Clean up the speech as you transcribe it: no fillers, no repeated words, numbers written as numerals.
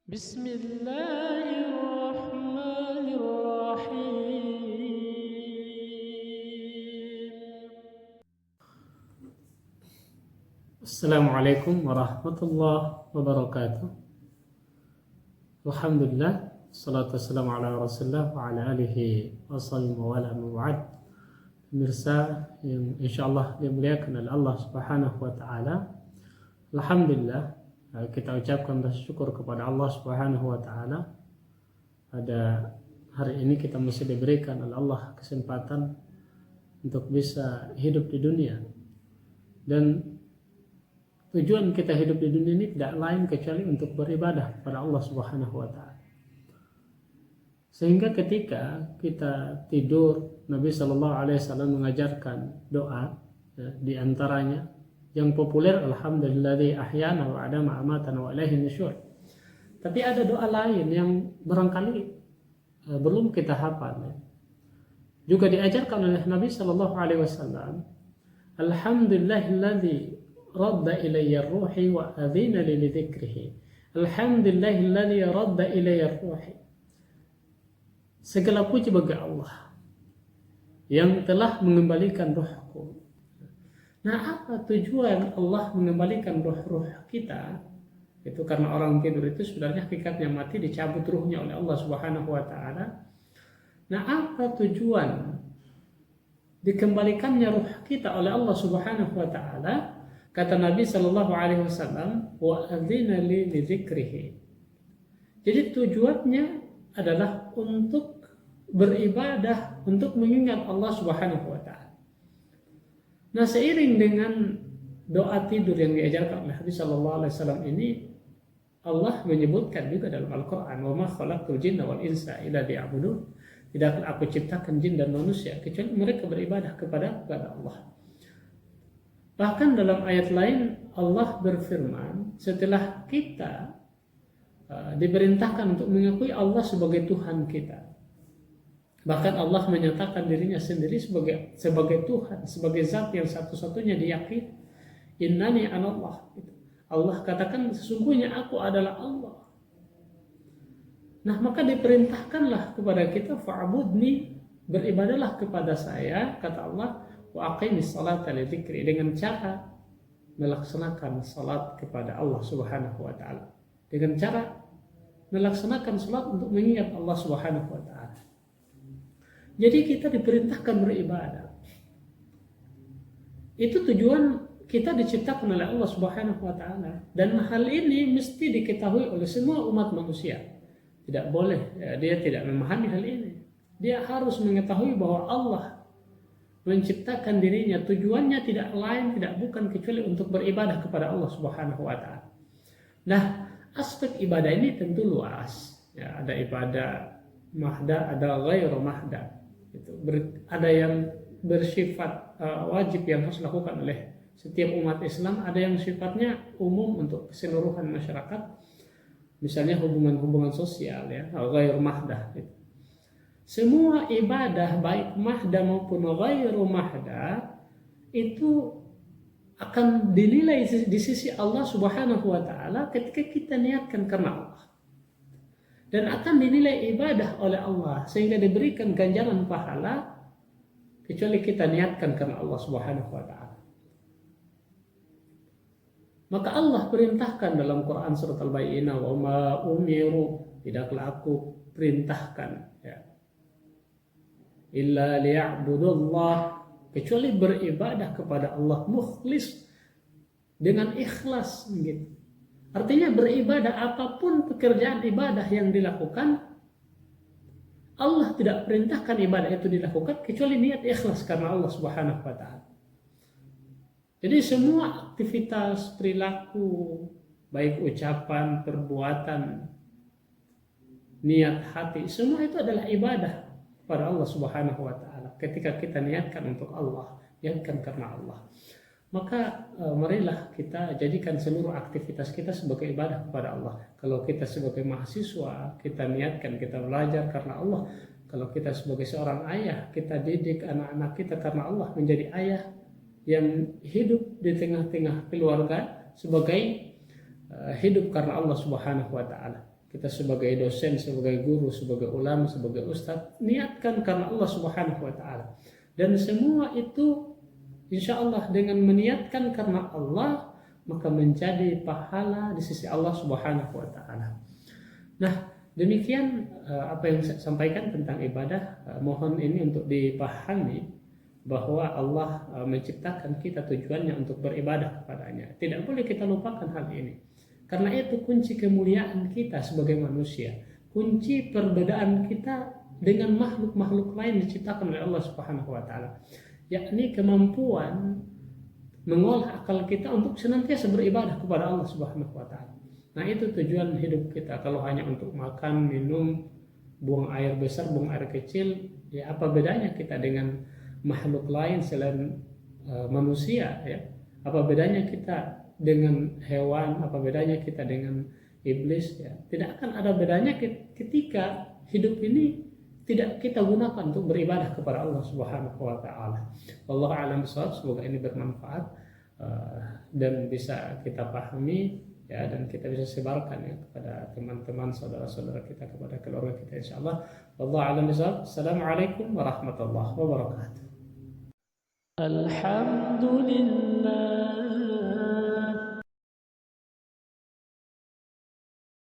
بسم الله الرحمن الرحيم. Assalamualaikum warahmatullahi wabarakatuh. Alhamdulillah, salatu wassalamu ala rasulullah wa ala alihi wa sahbihi wa ala mu'ad. Pemirsa yang insyaallah dimuliakan oleh Allah Subhanahu wa taala. Alhamdulillah, kita ucapkan bersyukur kepada Allah Subhanahu wa taala. Pada hari ini kita masih diberikan oleh Allah kesempatan untuk bisa hidup di dunia. Dan tujuan kita hidup di dunia ini tidak lain kecuali untuk beribadah kepada Allah Subhanahu wa taala. Sehingga ketika kita tidur, Nabi sallallahu alaihi wasallam mengajarkan doa, di antaranya yang populer, alhamdulilladzi ahyana wa adama amatana wa ilaihin nusyur. Tapi ada doa lain yang barangkali belum kita hafal, juga diajarkan oleh Nabi sallallahu alaihi wasallam. Alhamdulillahilladzi radda ilayya ruhi wa adzina li dzikrihi. Alhamdulillahilladzi radda ilayya ruhi. Segala puji bagi Allah yang telah mengembalikan ruhku. Nah, apa tujuan Allah mengembalikan ruh-ruh kita? Itu karena orang tidur itu sebenarnya hakikatnya mati, dicabut ruhnya oleh Allah Subhanahu wa taala. Nah, apa tujuan dikembalikannya ruh kita oleh Allah Subhanahu wa taala? Kata Nabi sallallahu alaihi wasallam, wa adzina li dzikrihi. Jadi tujuannya adalah untuk beribadah, untuk mengingat Allah Subhanahu wa taala. Nah, seiring dengan doa tidur yang diajarkan oleh Nabi sallallahu alaihi wasallam ini, Allah menyebutkan juga dalam Al-Qur'an, wa ma khalaqtul jinna wal insa illa liya'budun. Tidaklah aku ciptakan jin dan manusia kecuali mereka beribadah kepada Allah. Bahkan dalam ayat lain Allah berfirman, setelah kita diperintahkan untuk mengakui Allah sebagai Tuhan kita, bahkan Allah menyatakan dirinya sendiri sebagai Tuhan, sebagai zat yang satu-satunya diyakini. Innani anallah. Allah katakan sesungguhnya aku adalah Allah. Nah, maka diperintahkanlah kepada kita, fa'budni, beribadahlah kepada saya, kata Allah, wa aqimis salata li dzikri, dengan cara melaksanakan salat kepada Allah Subhanahu wa taala. Dengan cara melaksanakan salat untuk mengingat Allah Subhanahu wa taala. Jadi kita diperintahkan beribadah. Itu tujuan kita diciptakan oleh Allah Subhanahu wa taala, dan hal ini mesti diketahui oleh semua umat manusia. Tidak boleh dia tidak memahami hal ini. Dia harus mengetahui bahwa Allah menciptakan dirinya, tujuannya tidak lain, tidak bukan kecuali untuk beribadah kepada Allah Subhanahu wa taala. Nah, aspek ibadah ini tentu luas. Ya, ada ibadah mahda, ada ghairu mahda. Ada yang bersifat wajib yang harus dilakukan oleh setiap umat Islam, ada yang sifatnya umum untuk keseluruhan masyarakat, misalnya hubungan-hubungan sosial, ya, ghairu mahda. Semua ibadah baik mahda maupun ghairu mahda itu akan dinilai di sisi Allah Subhanahu wa taala ketika kita niatkan karena Allah, dan akan dinilai ibadah oleh Allah sehingga diberikan ganjaran pahala kecuali kita niatkan karena Allah Subhanahu wa taala. Maka Allah perintahkan dalam Quran surat Al-Bayyinah, wa ma umiru, tidaklah aku perintahkan, ya, illa liya'budullah, kecuali beribadah kepada Allah mukhlis, dengan ikhlas, gitu. Artinya beribadah, apapun pekerjaan ibadah yang dilakukan, Allah tidak perintahkan ibadah itu dilakukan kecuali niat ikhlas karena Allah Subhanahu wa taala. Jadi semua aktivitas, perilaku, baik ucapan, perbuatan, niat hati, semua itu adalah ibadah pada Allah Subhanahu wa taala. Ketika kita niatkan untuk Allah, niatkan karena Allah, maka marilah kita jadikan seluruh aktivitas kita sebagai ibadah kepada Allah. Kalau kita sebagai mahasiswa, kita niatkan kita belajar karena Allah. Kalau kita sebagai seorang ayah, kita didik anak-anak kita karena Allah, menjadi ayah yang hidup di tengah-tengah keluarga sebagai hidup karena Allah Subhanahu wa taala. kita sebagai dosen, sebagai guru, sebagai ulama, sebagai ustadz, niatkan karena Allah Subhanahu wa taala. Dan semua itu insya Allah dengan meniatkan karena Allah, maka menjadi pahala di sisi Allah Subhanahu wa taala. Nah, demikian apa yang saya sampaikan tentang ibadah. Mohon ini untuk dipahami bahwa Allah menciptakan kita tujuannya untuk beribadah kepadanya. Tidak boleh kita lupakan hal ini. Karena itu kunci kemuliaan kita sebagai manusia, kunci perbedaan kita dengan makhluk-makhluk lain diciptakan oleh Allah Subhanahu wa taala, yakni kemampuan mengolah akal kita untuk senantiasa beribadah kepada Allah Subhanahu wa taala. Nah, itu tujuan hidup kita. Kalau hanya untuk makan, minum, buang air besar, buang air kecil, ya apa bedanya kita dengan makhluk lain selain manusia, ya? Apa bedanya kita dengan hewan, apa bedanya kita dengan iblis, ya? Tidak akan ada bedanya ketika hidup ini tidak kita gunakan untuk beribadah kepada Allah Subhanahu wa taala. Wallahu a'lam bishawab. Semoga ini bermanfaat dan bisa kita pahami, ya, dan kita bisa sebarkan, ya, kepada teman-teman, saudara-saudara kita, kepada keluarga kita insyaallah. Wallahu a'lam bishawab. Assalamualaikum warahmatullahi wabarakatuh. Alhamdulillah